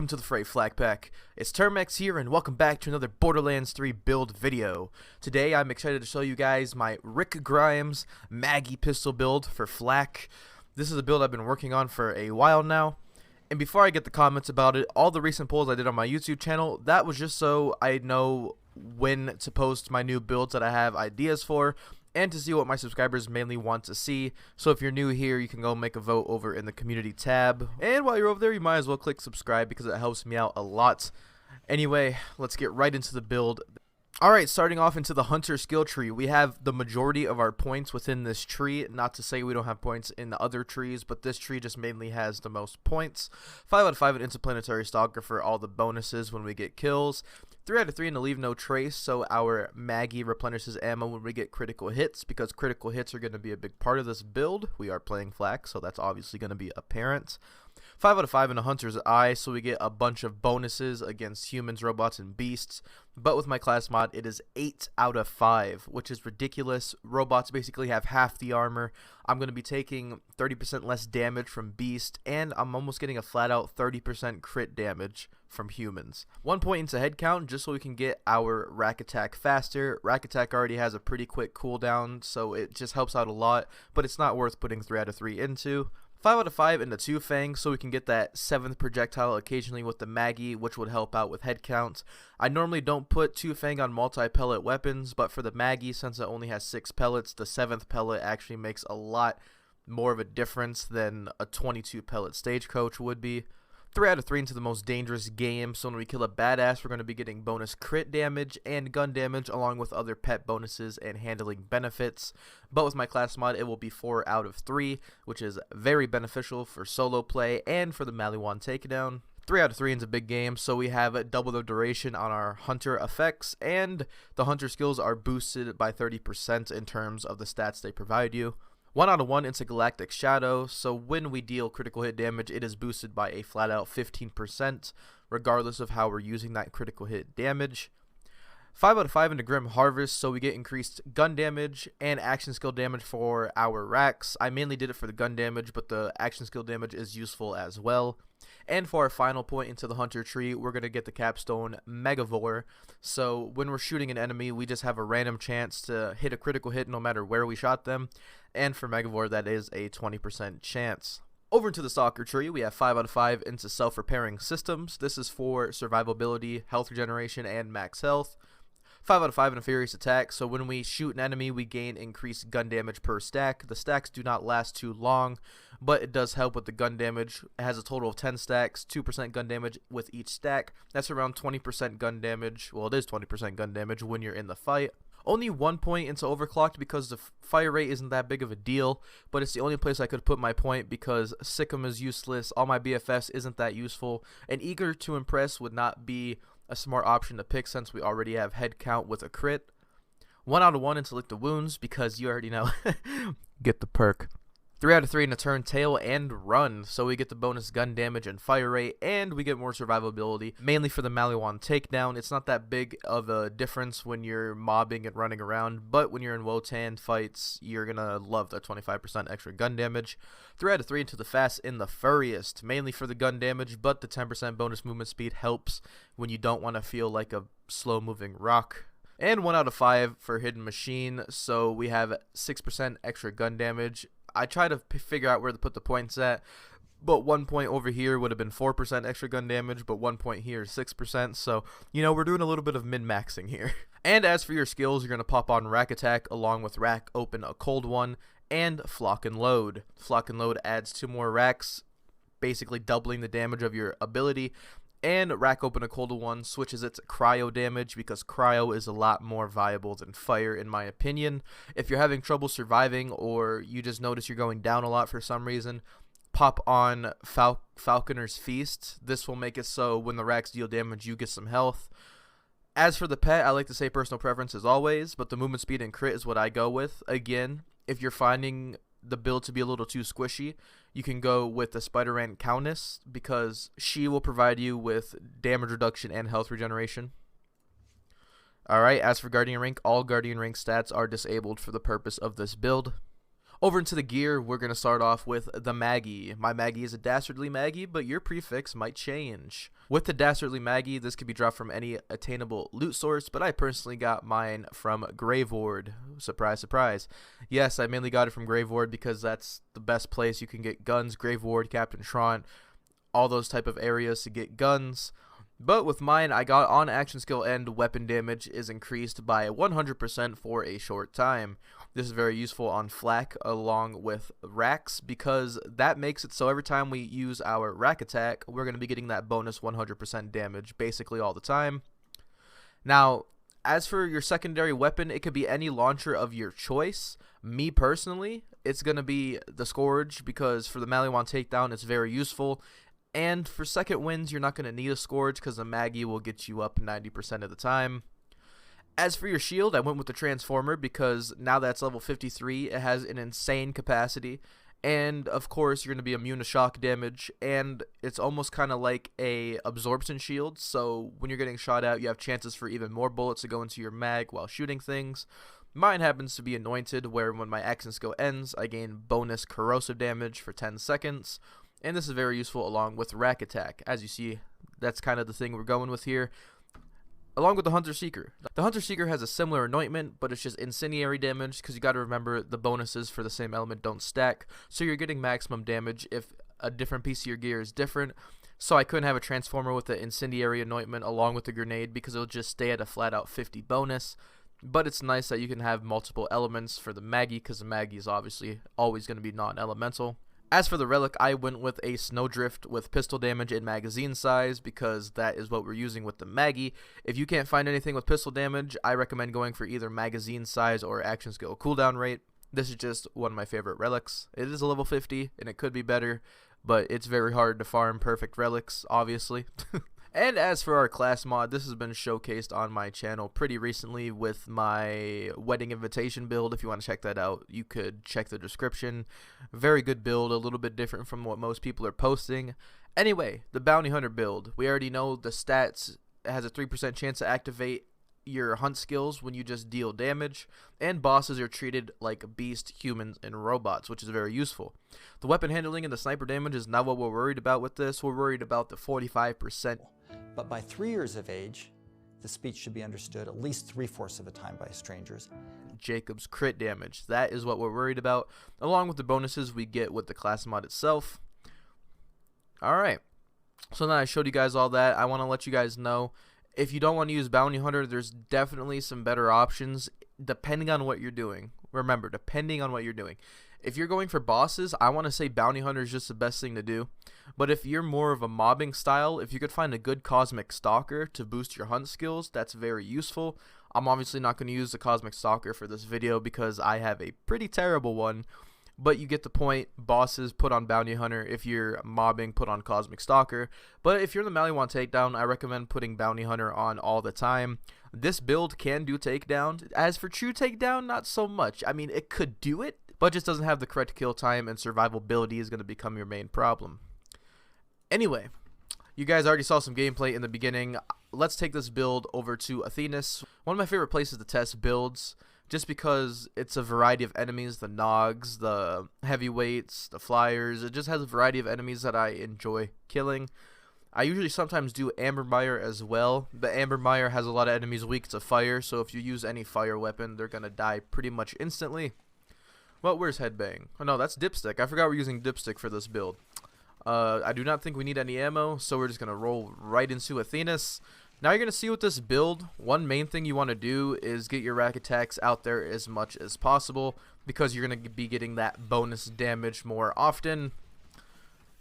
to the fray, Flak Pack. It's Termex here, and welcome back to another Borderlands 3 build video. Today, I'm excited to show you guys my Rick Grimes Maggie pistol build for Flak. This is a build I've been working on for a while now. And before I get the comments about it, all the recent polls I did on my YouTube channel, that was just so I know when to post my new builds that I have ideas for, and to see what my subscribers mainly want to see. So if you're new here, you can go make a vote over in the community tab. And while you're over there, you might as well click subscribe because it helps me out a lot. Anyway, let's get right into the build. Alright, starting off into the hunter skill tree, we have the majority of our points within this tree. Not to say we don't have points in the other trees, but this tree just mainly has the most points. 5 out of 5 in Interplanetary Stalker for all the bonuses when we get kills. 3 out of 3 in the Leave No Trace, so our Maggie replenishes ammo when we get critical hits, because critical hits are going to be a big part of this build. We are playing Flak, so that's obviously going to be apparent. 5 out of 5 in a Hunter's Eye, so we get a bunch of bonuses against humans, robots, and beasts. But with my class mod, it is 8 out of 5, which is ridiculous. Robots basically have half the armor. I'm going to be taking 30% less damage from beast, and I'm almost getting a flat out 30% crit damage from humans. 1 point into head count, just so we can get our rack attack faster. Rack attack already has a pretty quick cooldown, so it just helps out a lot, but it's not worth putting 3 out of 3 into. 5 out of 5 into 2 Fang, so we can get that 7th projectile occasionally with the Maggie, which would help out with head count. I normally don't put 2 Fang on multi-pellet weapons, but for the Maggie, since it only has 6 pellets, the 7th pellet actually makes a lot more of a difference than a 22 pellet stagecoach would be. 3 out of 3 into the most dangerous game, so when we kill a badass, we're going to be getting bonus crit damage and gun damage, along with other pet bonuses and handling benefits. But with my class mod, it will be 4 out of 3, which is very beneficial for solo play and for the Maliwan takedown. 3 out of 3 into big game, so we have double the duration on our hunter effects, and the hunter skills are boosted by 30% in terms of the stats they provide you. 1 out of 1 into Galactic Shadow, so when we deal critical hit damage, it is boosted by a flat out 15%, regardless of how we're using that critical hit damage. 5 out of 5 into Grim Harvest, so we get increased gun damage and action skill damage for our racks. I mainly did it for the gun damage, but the action skill damage is useful as well. And for our final point into the hunter tree, we're going to get the capstone Maggiebuild. So when we're shooting an enemy, we just have a random chance to hit a critical hit no matter where we shot them. And for Maggiebuild, that is a 20% chance. Over into the Stalker tree, we have 5 out of 5 into self-repairing systems. This is for survivability, health regeneration, and max health. 5 out of 5 in a Furious Attack, so when we shoot an enemy, we gain increased gun damage per stack. The stacks do not last too long, but it does help with the gun damage. It has a total of 10 stacks, 2% gun damage with each stack. That's around 20% gun damage. Well, it is 20% gun damage when you're in the fight. Only 1 point into Overclocked because the fire rate isn't that big of a deal, but it's the only place I could put my point because Sikkim is useless, all my BFFs isn't that useful, and Eager to Impress would not be a smart option to pick since we already have head count with a crit. 1 out of 1 into Lick the Wounds because you already know. Get the perk. 3 out of 3 in a Turn Tail and Run, so we get the bonus gun damage and fire rate, and we get more survivability, mainly for the Maliwan takedown. It's not that big of a difference when you're mobbing and running around, but when you're in Wotan fights, you're gonna love the 25% extra gun damage. 3 out of 3 into the Fast and the Furriest, mainly for the gun damage, but the 10% bonus movement speed helps when you don't want to feel like a slow-moving rock. And 1 out of 5 for Hidden Machine, so we have 6% extra gun damage. I try to figure out where to put the points at, but 1 point over here would have been 4% extra gun damage, but 1 point here is 6%, so, you know, we're doing a little bit of min-maxing here. And as for your skills, you're going to pop on Rack Attack along with Rack Open a Cold One and Flock and Load. Flock and Load adds 2 more racks, basically doubling the damage of your ability. And Rack Open a Cold One switches it to cryo damage because cryo is a lot more viable than fire in my opinion. If you're having trouble surviving or you just notice you're going down a lot for some reason, pop on Falconer's Feast. This will make it so when the racks deal damage you get some health. As for the pet, I like to say personal preference as always, but the movement speed and crit is what I go with. Again, if you're finding the build to be a little too squishy, you can go with the Spider Ant Countess because she will provide you with damage reduction and health regeneration. Alright, as for Guardian Rank, all Guardian Rank stats are disabled for the purpose of this build. Over into the gear, we're going to start off with the Maggie. My Maggie is a Dastardly Maggie, but your prefix might change. With the Dastardly Maggie, this could be dropped from any attainable loot source, but I personally got mine from Graveward. Surprise, surprise. Yes, I mainly got it from Graveward because that's the best place you can get guns. Graveward, Captain Trant, all those type of areas to get guns. But with mine, I got on action skill and weapon damage is increased by 100% for a short time. This is very useful on flak along with racks because that makes it so every time we use our rack attack, we're going to be getting that bonus 100% damage basically all the time. Now, as for your secondary weapon, it could be any launcher of your choice. Me personally, it's going to be the Scourge because for the Maliwan takedown, it's very useful. And for second wins, you're not going to need a Scourge because the Maggie will get you up 90% of the time. As for your shield, I went with the Transformer because now that's level 53, it has an insane capacity. And of course, you're going to be immune to shock damage, and it's almost kind of like a absorption shield. So when you're getting shot at, you have chances for even more bullets to go into your mag while shooting things. Mine happens to be anointed, where when my action skill ends, I gain bonus corrosive damage for 10 seconds. And this is very useful along with rack attack. As you see, that's kind of the thing we're going with here. Along with the Hunter Seeker. The Hunter Seeker has a similar anointment, but it's just incendiary damage because you got to remember the bonuses for the same element don't stack. So you're getting maximum damage if a different piece of your gear is different. So I couldn't have a Transformer with the incendiary anointment along with the grenade because it'll just stay at a flat out 50 bonus. But it's nice that you can have multiple elements for the Maggie because the Maggie is obviously always going to be non-elemental. As for the relic, I went with a Snowdrift with pistol damage and magazine size because that is what we're using with the Maggie. If you can't find anything with pistol damage, I recommend going for either magazine size or action skill cooldown rate. This is just one of my favorite relics. It is a level 50 and it could be better, but it's very hard to farm perfect relics, obviously. And as for our class mod, this has been showcased on my channel pretty recently with my wedding invitation build. If you want to check that out, you could check the description. Very good build, a little bit different from what most people are posting. Anyway, the bounty hunter build. We already know the stats. It has a 3% chance to activate your hunt skills when you just deal damage, and bosses are treated like beast, humans, and robots, which is very useful. The weapon handling and the sniper damage is not what we're worried about with this. We're worried about the 45%. But by 3 years of age, the speech should be understood at least 3/4 of the time by strangers. Jacob's crit damage. That is what we're worried about, along with the bonuses we get with the class mod itself. Alright, so now I showed you guys all that. I want to let you guys know, if you don't want to use Bounty Hunter, there's definitely some better options depending on what you're doing. Remember, depending on what you're doing. If you're going for bosses, I want to say Bounty Hunter is just the best thing to do. But if you're more of a mobbing style, if you could find a good Cosmic Stalker to boost your hunt skills, that's very useful. I'm obviously not going to use the Cosmic Stalker for this video because I have a pretty terrible one. But you get the point. Bosses, put on Bounty Hunter. If you're mobbing, put on Cosmic Stalker. But if you're in the Maliwan takedown, I recommend putting Bounty Hunter on all the time. This build can do takedown. As for true takedown, not so much. I mean, it could do it, but just doesn't have the correct kill time, and survivability is going to become your main problem. Anyway, you guys already saw some gameplay in the beginning. Let's take this build over to Athenas. One of my favorite places to test builds, just because it's a variety of enemies, the Nogs, the heavyweights, the flyers. It just has a variety of enemies that I enjoy killing. I usually sometimes do Ambermire as well. The Ambermire has a lot of enemies weak to fire, so if you use any fire weapon, they're going to die pretty much instantly. Well, where's Headbang? Oh no, that's Dipstick. I forgot we're using Dipstick for this build. I do not think we need any ammo, so we're just going to roll right into Athenas. Now you're going to see with this build, one main thing you want to do is get your rack attacks out there as much as possible, because you're going to be getting that bonus damage more often.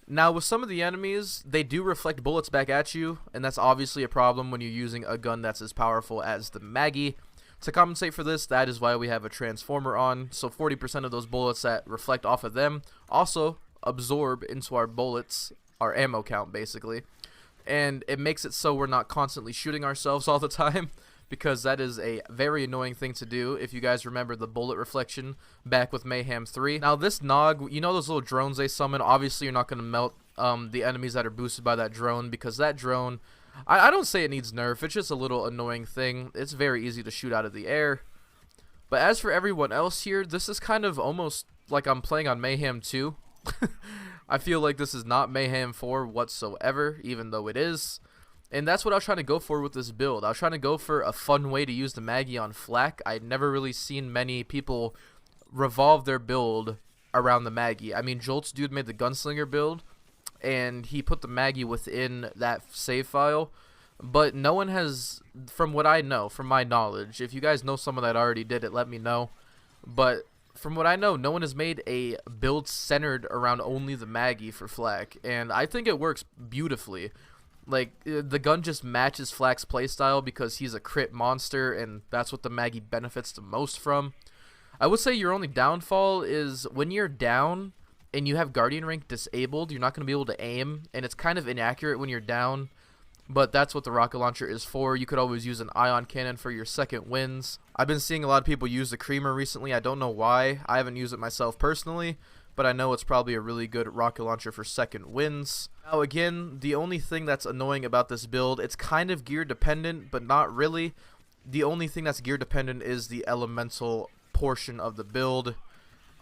Now with some of the enemies, they do reflect bullets back at you, and that's obviously a problem when you're using a gun that's as powerful as the Maggie. To compensate for this, that is why we have a Transformer on, so 40% of those bullets that reflect off of them also absorb into our bullets, our ammo count basically. And it makes it so we're not constantly shooting ourselves all the time, because that is a very annoying thing to do if you guys remember the bullet reflection back with Mayhem 3. Now this Nog, you know those little drones they summon, obviously you're not going to melt the enemies that are boosted by that drone, because that drone, I don't say it needs nerf, it's just a little annoying thing. It's very easy to shoot out of the air. But as for everyone else here, this is kind of almost like I'm playing on Mayhem 2. I feel like this is not Mayhem 4 whatsoever, even though it is. And that's what I was trying to go for with this build. I was trying to go for a fun way to use the Maggie on flak. I'd never really seen many people revolve their build around the Maggie. I mean, Jolt's dude made the gunslinger build, and he put the Maggie within that save file. But no one has, from what I know, from my knowledge, if you guys know someone that already did it, let me know. But from what I know, no one has made a build centered around only the Maggie for flak, and I think it works beautifully. Like, the gun just matches Flak's playstyle because he's a crit monster, and that's what the Maggie benefits the most from. I would say your only downfall is when you're down and you have Guardian rank disabled, you're not going to be able to aim, and it's kind of inaccurate when you're down, but that's what the rocket launcher is for. You could always use an ion cannon for your second wins. I've been seeing a lot of people use the Creamer recently. I don't know why. I haven't used it myself personally, but I know it's probably a really good rocket launcher for second wins. Now again, the only thing that's annoying about this build, it's kind of gear dependent, but not really. The only thing that's gear dependent is the elemental portion of the build.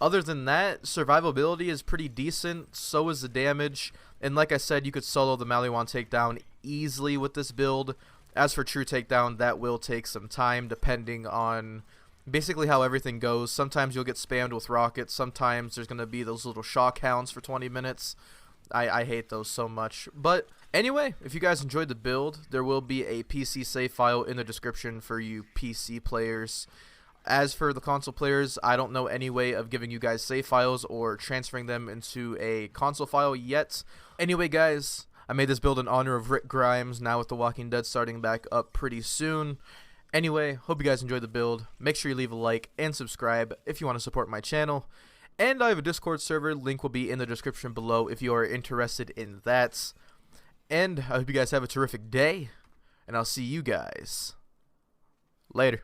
Other than that, survivability is pretty decent, so is the damage, and like I said, you could solo the Maliwan takedown easily with this build. As for true takedown, that will take some time depending on basically how everything goes. Sometimes you'll get spammed with rockets, sometimes there's going to be those little shock hounds for 20 minutes. I hate those so much. But anyway, if you guys enjoyed the build, there will be a PC save file in the description for you PC players. As for the console players, I don't know any way of giving you guys save files or transferring them into a console file yet. Anyway, guys, I made this build in honor of Rick Grimes, now with The Walking Dead starting back up pretty soon. Anyway, hope you guys enjoyed the build. Make sure you leave a like and subscribe if you want to support my channel. And I have a Discord server, link will be in the description below if you are interested in that. And I hope you guys have a terrific day, and I'll see you guys later.